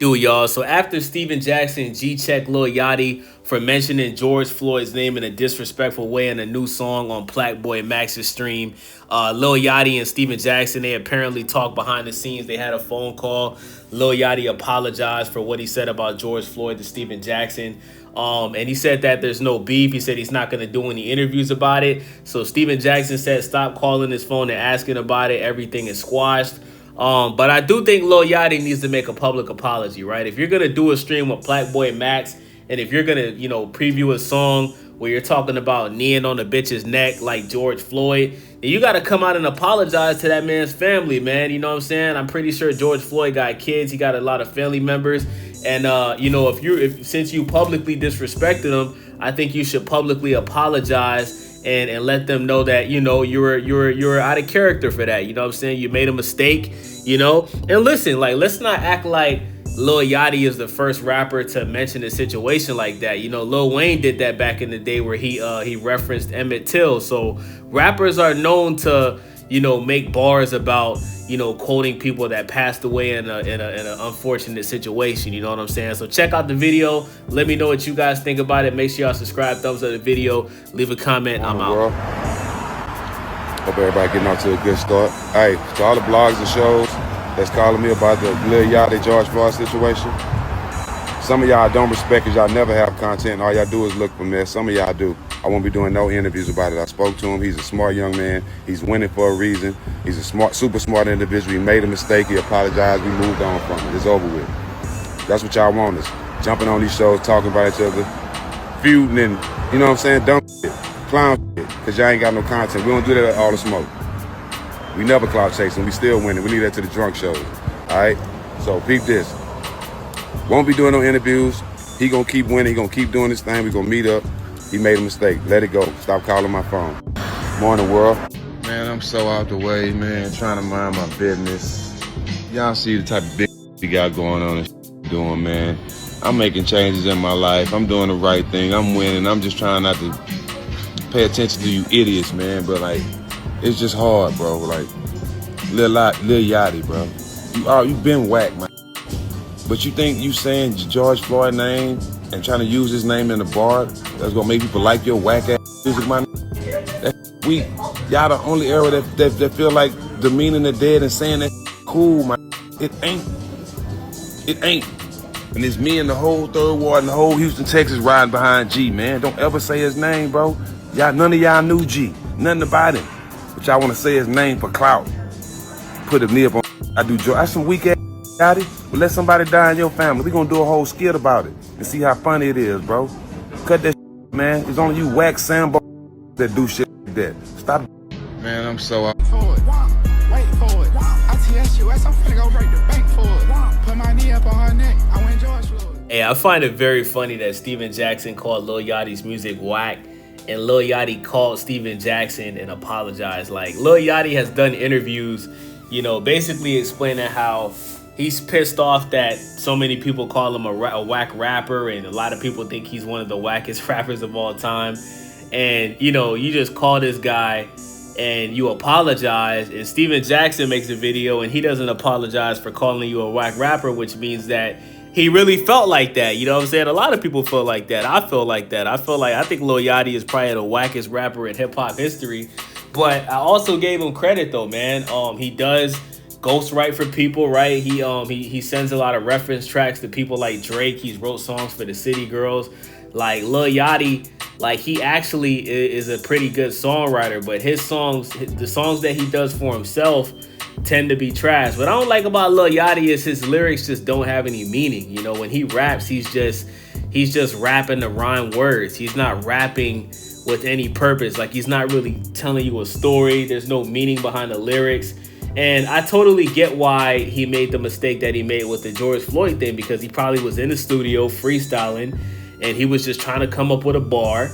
Do y'all. So after Steven Jackson G-checked Lil Yachty for mentioning George Floyd's name in a disrespectful way in a new song on Blackboy Max's stream, Lil Yachty and Steven Jackson, they apparently talked behind the scenes. They had a phone call. Lil Yachty apologized for what he said about George Floyd to Steven Jackson. And he said that there's no beef. He said he's not going to do any interviews about it. So Steven Jackson said stop calling his phone and asking about it. Everything is squashed. But I do think Lil Yachty needs to make a public apology, right? If you're gonna do a stream with Blackboy Max, and if you're gonna, preview a song where you're talking about kneeing on a bitch's neck like George Floyd, then you gotta come out and apologize to that man's family, man. You know what I'm saying? I'm pretty sure George Floyd got kids. He got a lot of family members, and if since you publicly disrespected him, I think you should publicly apologize and let them know that you're out of character for that. You know what I'm saying? You made a mistake, and listen, like, let's not act like Lil Yachty is the first rapper to mention a situation like that. Lil Wayne did that back in the day where he referenced Emmett Till. So rappers are known to make bars about quoting people that passed away in an unfortunate situation. You know what I'm saying? So check out the video. Let me know what you guys think about it. Make sure y'all subscribe, thumbs up the video, leave a comment. I'm out. World. Hope everybody getting off to a good start. Hey, to all the blogs and shows that's calling me about the Lil Yachty George Floyd situation. Some of y'all don't respect because y'all never have content. All y'all do is look for mess. Some of y'all do. I won't be doing no interviews about it. I spoke to him. He's a smart young man. He's winning for a reason. He's a super smart individual. He made a mistake. He apologized. We moved on from it. It's over with. That's what y'all want us. Jumping on these shows, talking about each other, feuding and, you know what I'm saying, dumb shit, clown shit, because y'all ain't got no content. We don't do that at all the smoke. We never clout chasing. We still winning. We leave that to the drunk shows. All right? So peep this. Won't be doing no interviews. He gonna keep winning. He gonna keep doing his thing. We gonna meet up. He made a mistake. Let it go. Stop calling my phone. Morning, world. Man, I'm so out the way, man. Trying to mind my business. Y'all see the type of big we got going on and doing, man. I'm making changes in my life. I'm doing the right thing. I'm winning. I'm just trying not to pay attention to you idiots, man. But, like, it's just hard, bro. Like, Lil Yachty, bro. You been whack, man. But you think you saying George Floyd name and trying to use his name in a bar that's gonna make people like your whack ass music, man? That's weak. Y'all the only era that feel like demeaning the dead and saying that cool, man. It ain't. It ain't. And it's me and the whole Third Ward and the whole Houston, Texas riding behind G, man. Don't ever say his name, bro. Y'all, none of y'all knew G. Nothing about him. But y'all wanna say his name for clout. Put a knee up on I do joy. That's some weak ass Yachty. But let somebody die in your family. We gonna do a whole skit about it and see how funny it is, bro. Cut that shit, man. It's only you whack Sambo that do shit like that. Stop. Man, I'm so out. Wait for it. I TSUS, I'm finna go break the bank for it. Put my knee up on her neck. I went George Floyd. Hey, I find it very funny that Steven Jackson called Lil Yachty's music whack, and Lil Yachty called Steven Jackson and apologized. Like, Lil Yachty has done interviews, basically explaining how he's pissed off that so many people call him a whack rapper, and a lot of people think he's one of the wackest rappers of all time. And, you just call this guy and you apologize, and Steven Jackson makes a video and he doesn't apologize for calling you a whack rapper, which means that he really felt like that. You know what I'm saying? A lot of people feel like that. I feel like that. I think Lil Yachty is probably the wackest rapper in hip-hop history. But I also gave him credit, though, man. He does ghostwrite for people, right? He sends a lot of reference tracks to people like Drake. He's wrote songs for the City Girls. Like, Lil Yachty, like, he actually is a pretty good songwriter, but his songs, the songs that he does for himself, tend to be trash. What I don't like about Lil Yachty is his lyrics just don't have any meaning. When he raps, he's just rapping to rhyme words. He's not rapping with any purpose. Like, he's not really telling you a story. There's no meaning behind the lyrics. And I totally get why he made the mistake that he made with the George Floyd thing, because he probably was in the studio freestyling and he was just trying to come up with a bar.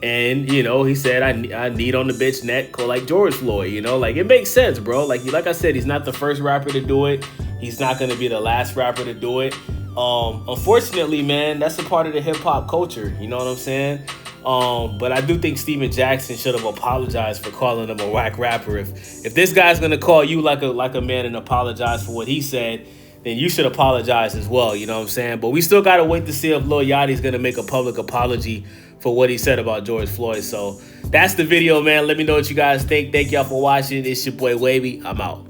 And, he said, I need on the bitch neck like George Floyd, like, it makes sense, bro. Like I said, he's not the first rapper to do it. He's not going to be the last rapper to do it. Unfortunately, man, that's a part of the hip hop culture. You know what I'm saying? But I do think Steven Jackson should have apologized for calling him a whack rapper. If this guy's gonna call you like a man and apologize for what he said, then you should apologize as well. You know what I'm saying? But we still got to wait to see if Lil Yachty's going to make a public apology for what he said about George Floyd. So that's the video, man. Let me know what you guys think. Thank y'all for watching. It's your boy Wavy. I'm out.